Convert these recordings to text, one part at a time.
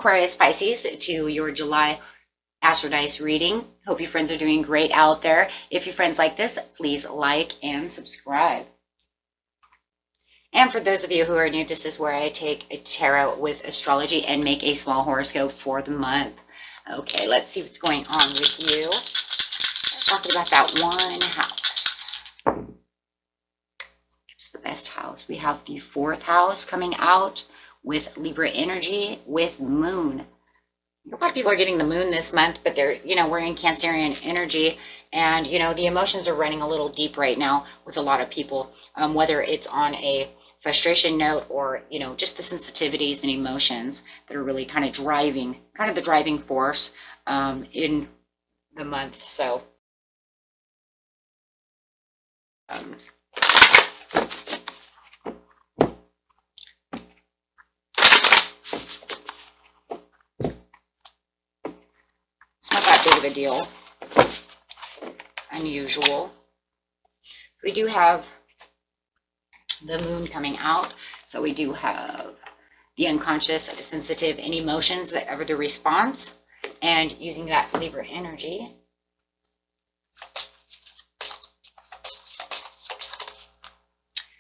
Aquarius, Pisces, to your July Astro Dice reading. Hope your friends are doing great out there. If your friends like this, please like and subscribe. And for those of you who are new, this is where I take a tarot with astrology and make a small horoscope for the month. Okay, let's see what's going on with you. Talking about that one house. It's the best house. We have the 4th house coming out with Libra energy with moon. A lot of people are getting the moon this month, but they're, we're in Cancerian energy, and, the emotions are running a little deep right now with a lot of people, whether it's on a frustration note or, just the sensitivities and emotions that are really kind of the driving force in the month. So, it's not that big of a deal. Unusual. We do have the moon coming out, so we do have the unconscious, sensitive, and emotions that ever the response, and using that Libra energy.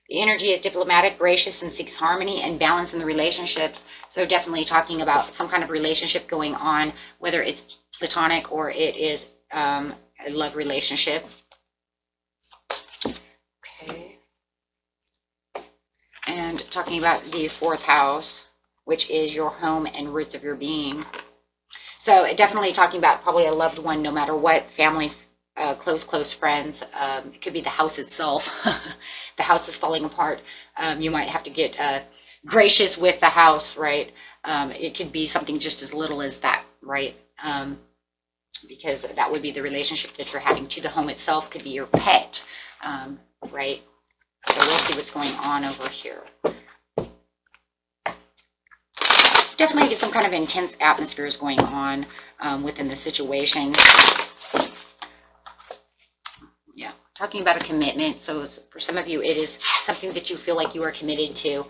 The energy is diplomatic, gracious, and seeks harmony and balance in the relationships. So definitely talking about some kind of relationship going on, whether it's platonic or it is a love relationship. Okay. And talking about the 4th house, which is your home and roots of your being. So definitely talking about probably a loved one, no matter what, family, close friends. It could be the house itself. The house is falling apart. You might have to get gracious with the house, right? It could be something just as little as that, right? Because that would be the relationship that you're having to the home itself. Could be your pet, right? So we'll see what's going on over here. Definitely some kind of intense atmospheres going on within the situation. Yeah, talking about a commitment. So for some of you, it is something that you feel like you are committed to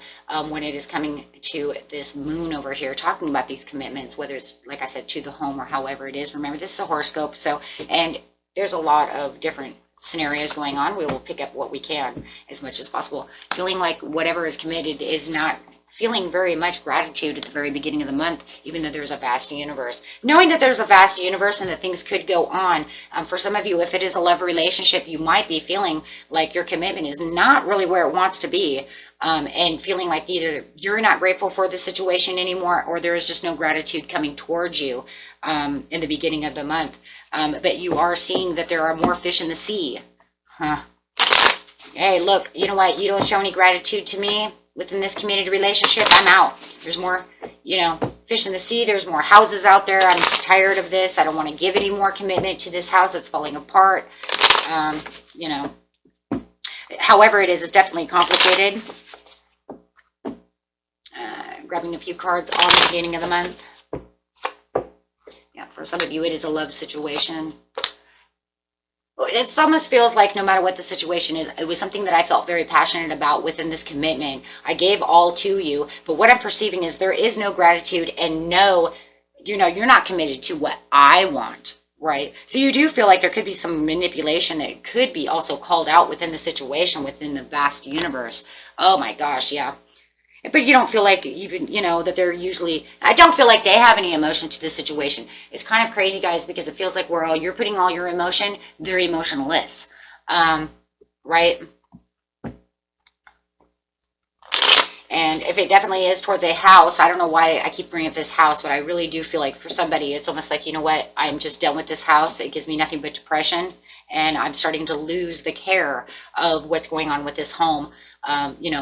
when it is coming to this moon over here, talking about these commitments, whether it's, like I said, to the home or however it is. Remember, this is a horoscope. So, and there's a lot of different scenarios going on. We will pick up what we can as much as possible. Feeling like whatever is committed is not feeling very much gratitude at the very beginning of the month, even though there's a vast universe. Knowing that there's a vast universe and that things could go on. For some of you, if it is a love relationship, you might be feeling like your commitment is not really where it wants to be, and feeling like either you're not grateful for the situation anymore, or there is just no gratitude coming towards you in the beginning of the month. But you are seeing that there are more fish in the sea. Hey, look, you know what? You don't show any gratitude to me within this committed relationship, I'm out. There's more, fish in the sea. There's more houses out there. I'm tired of this. I don't want to give any more commitment to this house that's falling apart. However it is, it's definitely complicated. Grabbing a few cards on the beginning of the month. Yeah, for some of you, it is a love situation. It almost feels like no matter what the situation is, it was something that I felt very passionate about within this commitment. I gave all to you, but what I'm perceiving is there is no gratitude and no, you're not committed to what I want, right? So you do feel like there could be some manipulation that could be also called out within the situation, within the vast universe. Oh my gosh, yeah. But you don't feel like even, that they're usually, I don't feel like they have any emotion to this situation. It's kind of crazy, guys, because it feels like you're putting all your emotion, they're emotionless, right? And if it definitely is towards a house, I don't know why I keep bringing up this house, but I really do feel like for somebody, it's almost like, you know what, I'm just done with this house. It gives me nothing but depression, and I'm starting to lose the care of what's going on with this home.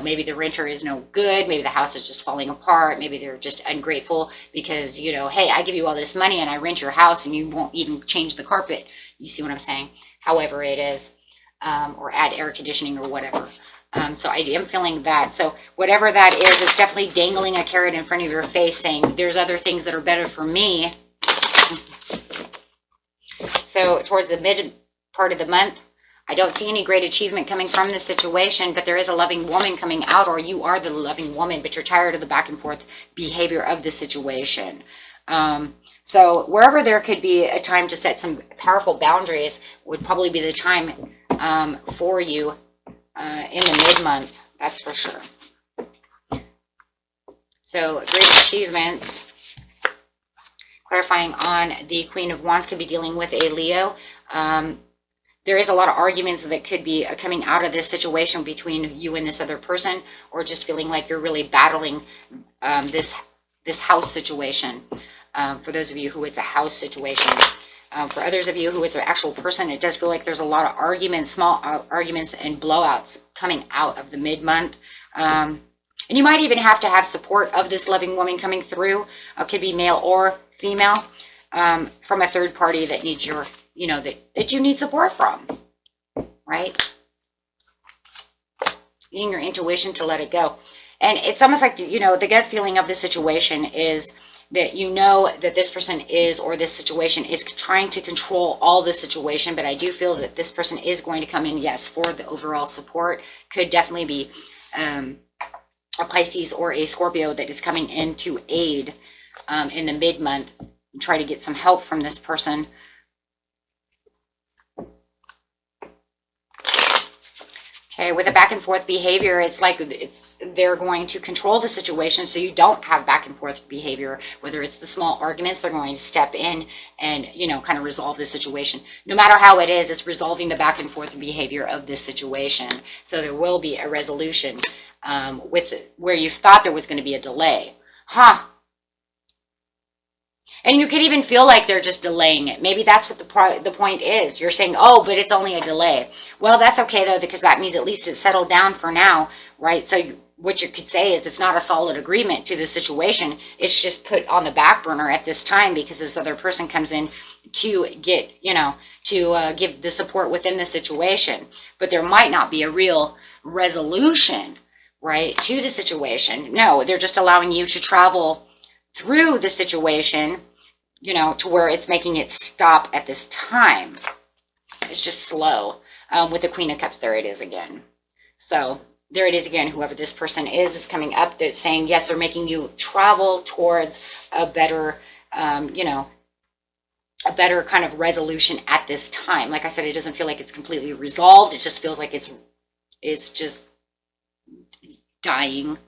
Maybe the renter is no good. Maybe the house is just falling apart. Maybe they're just ungrateful because, hey, I give you all this money and I rent your house and you won't even change the carpet. You see what I'm saying? However it is, or add air conditioning or whatever. So I am feeling that. So whatever that is, it's definitely dangling a carrot in front of your face saying there's other things that are better for me. So towards the mid part of the month, I don't see any great achievement coming from this situation, but there is a loving woman coming out, or you are the loving woman, but you're tired of the back and forth behavior of the situation. So wherever there could be a time to set some powerful boundaries would probably be the time for you in the mid-month. That's for sure. So great achievements. Clarifying on the Queen of Wands, could be dealing with a Leo. There is a lot of arguments that could be coming out of this situation between you and this other person, or just feeling like you're really battling this house situation. For those of you who it's a house situation. For others of you who it's an actual person, it does feel like there's a lot of arguments, small arguments and blowouts coming out of the mid-month. And you might even have to have support of this loving woman coming through. It could be male or female, from a third party that needs your, that you need support from, right? Using your intuition to let it go. And it's almost like, the gut feeling of the situation is that that this person is, or this situation is trying to control all the situation, but I do feel that this person is going to come in, yes, for the overall support. Could definitely be a Pisces or a Scorpio that is coming in to aid in the mid-month and try to get some help from this person. Okay, with a back and forth behavior, it's like they're going to control the situation so you don't have back and forth behavior. Whether it's the small arguments, they're going to step in and, kind of resolve the situation. No matter how it is, it's resolving the back and forth behavior of this situation. So there will be a resolution with where you thought there was going to be a delay. And you could even feel like they're just delaying it. Maybe that's what the point is. You're saying, oh, but it's only a delay. Well, that's okay, though, because that means at least it's settled down for now, right? So what you could say is it's not a solid agreement to the situation. It's just put on the back burner at this time because this other person comes in to get, to give the support within the situation. But there might not be a real resolution, right, to the situation. No, they're just allowing you to travel through the situation, to where it's making it stop at this time. It's just slow. With the Queen of Cups, there it is again. So there it is again. Whoever this person is coming up. They're saying, yes, they're making you travel towards a better, a better kind of resolution at this time. Like I said, it doesn't feel like it's completely resolved. It just feels like it's just dying.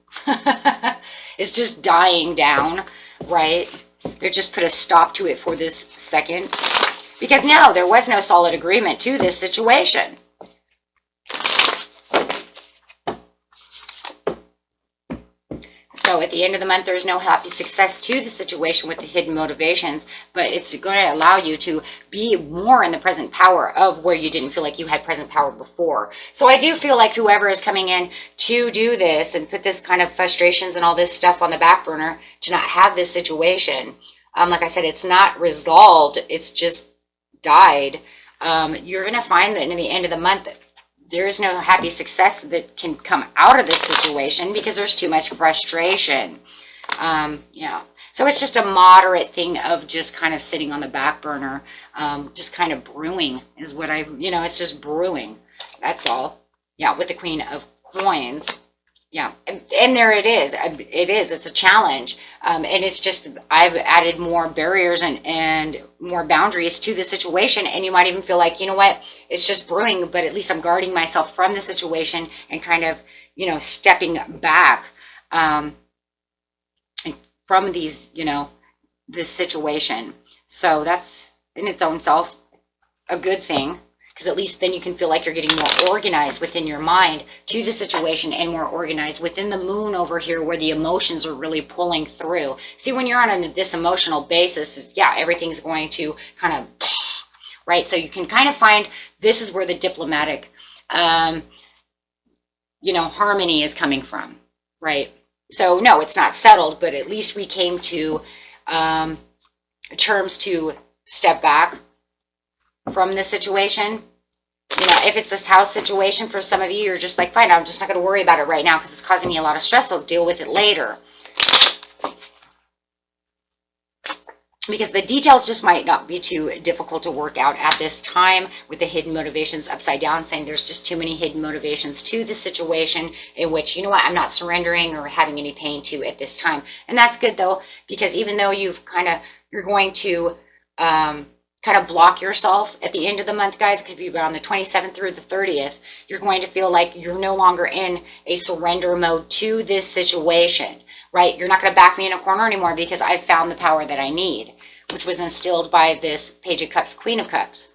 It's just dying down, right? They just put a stop to it for this second. Because no, there was no solid agreement to this situation. So at the end of the month, there's no happy success to the situation with the hidden motivations, but it's going to allow you to be more in the present power of where you didn't feel like you had present power before. So I do feel like whoever is coming in to do this and put this kind of frustrations and all this stuff on the back burner to not have this situation, like I said, it's not resolved. It's just died. You're going to find that in the end of the month, there is no happy success that can come out of this situation because there's too much frustration. So it's just a moderate thing of just kind of sitting on the back burner, just kind of brewing is what it's just brewing. That's all. Yeah, with the Queen of Coins. Yeah, and there it is. It's a challenge. And it's just, I've added more barriers and more boundaries to the situation. And you might even feel like, you know what, it's just brewing, but at least I'm guarding myself from the situation and kind of, stepping back from these, this situation. So that's in its own self a good thing. Because at least then you can feel like you're getting more organized within your mind to the situation and more organized within the moon over here where the emotions are really pulling through. See, when you're on this emotional basis, everything's going to kind of, right? So you can kind of find this is where the diplomatic, harmony is coming from, right? So no, it's not settled, but at least we came to terms to step back from the situation. If it's this house situation for some of you, you're just like, fine, I'm just not going to worry about it right now because it's causing me a lot of stress. I'll deal with it later. because the details just might not be too difficult to work out at this time, with the hidden motivations upside down, saying there's just too many hidden motivations to the situation, in which, you know what, I'm not surrendering or having any pain to at this time. And that's good though, because even though you're going to kind of block yourself at the end of the month, guys, it could be around the 27th through the 30th, you're going to feel like you're no longer in a surrender mode to this situation, right? You're not going to back me in a corner anymore because I've found the power that I need, which was instilled by this Page of Cups, Queen of Cups,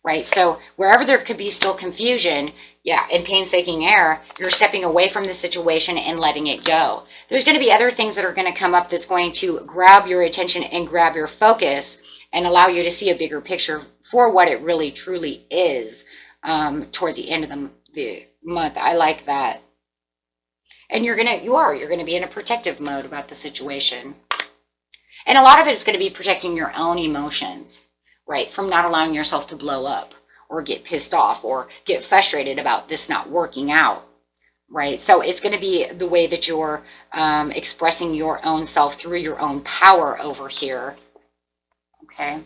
right? So wherever there could be still confusion, yeah, and painstaking error, you're stepping away from the situation and letting it go. There's going to be other things that are going to come up that's going to grab your attention and grab your focus and allow you to see a bigger picture for what it really truly is towards the end of the month. I like that. And you're going to be in a protective mode about the situation. And a lot of it is going to be protecting your own emotions, right? From not allowing yourself to blow up or get pissed off or get frustrated about this not working out, right? So it's going to be the way that you're expressing your own self through your own power over here, okay?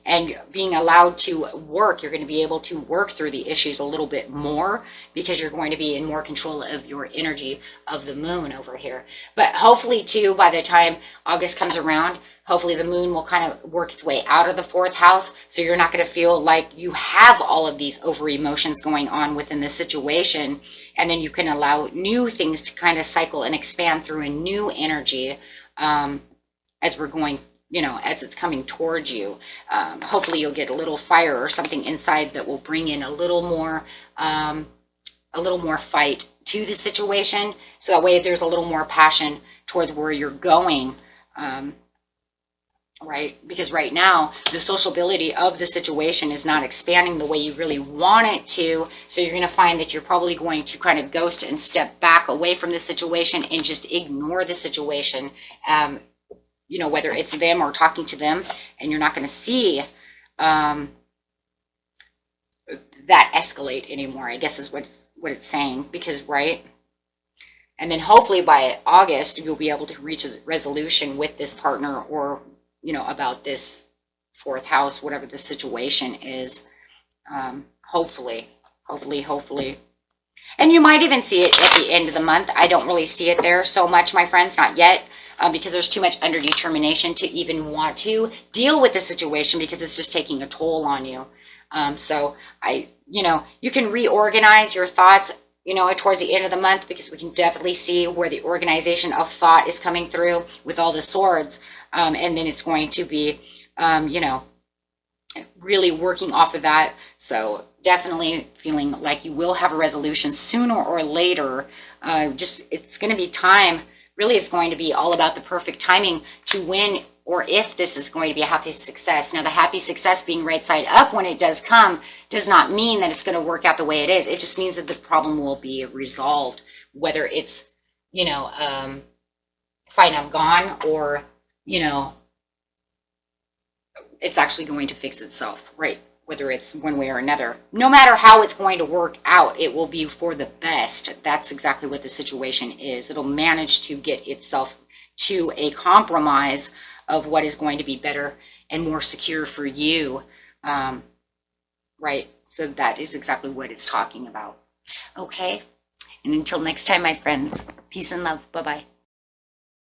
And being allowed to work, you're going to be able to work through the issues a little bit more because you're going to be in more control of your energy of the moon over here. But hopefully too, by the time August comes around, hopefully the moon will kind of work its way out of the 4th house. So you're not going to feel like you have all of these over emotions going on within the situation. And then you can allow new things to kind of cycle and expand through a new energy as we're going, you know, as it's coming towards you. Hopefully you'll get a little fire or something inside that will bring in a little more fight to the situation. So that way there's a little more passion towards where you're going, right? Because right now the sociability of the situation is not expanding the way you really want it to. So you're going to find that you're probably going to kind of ghost and step back away from the situation and just ignore the situation. You know, whether it's them or talking to them, and you're not going to see that escalate anymore, I guess is what it's saying, because, right? And then hopefully by August, you'll be able to reach a resolution with this partner, or, you know, about this 4th house, whatever the situation is. Hopefully. And you might even see it at the end of the month. I don't really see it there so much, my friends, not yet. Because there's too much under determination to even want to deal with the situation, because it's just taking a toll on you. So you know, you can reorganize your thoughts, you know, towards the end of the month, because we can definitely see where the organization of thought is coming through with all the swords. And then it's going to be, you know, really working off of that. So definitely feeling like you will have a resolution sooner or later. It's going to be time. Really, it's going to be all about the perfect timing to when or if this is going to be a happy success. Now, the happy success being right side up when it does come does not mean that it's going to work out the way it is. It just means that the problem will be resolved, whether it's, you know, fine, I'm gone, or, you know, it's actually going to fix itself, right? Whether it's one way or another. No matter how it's going to work out, it will be for the best. That's exactly what the situation is. It'll manage to get itself to a compromise of what is going to be better and more secure for you, right? So that is exactly what it's talking about. Okay, and until next time, my friends, peace and love. Bye-bye.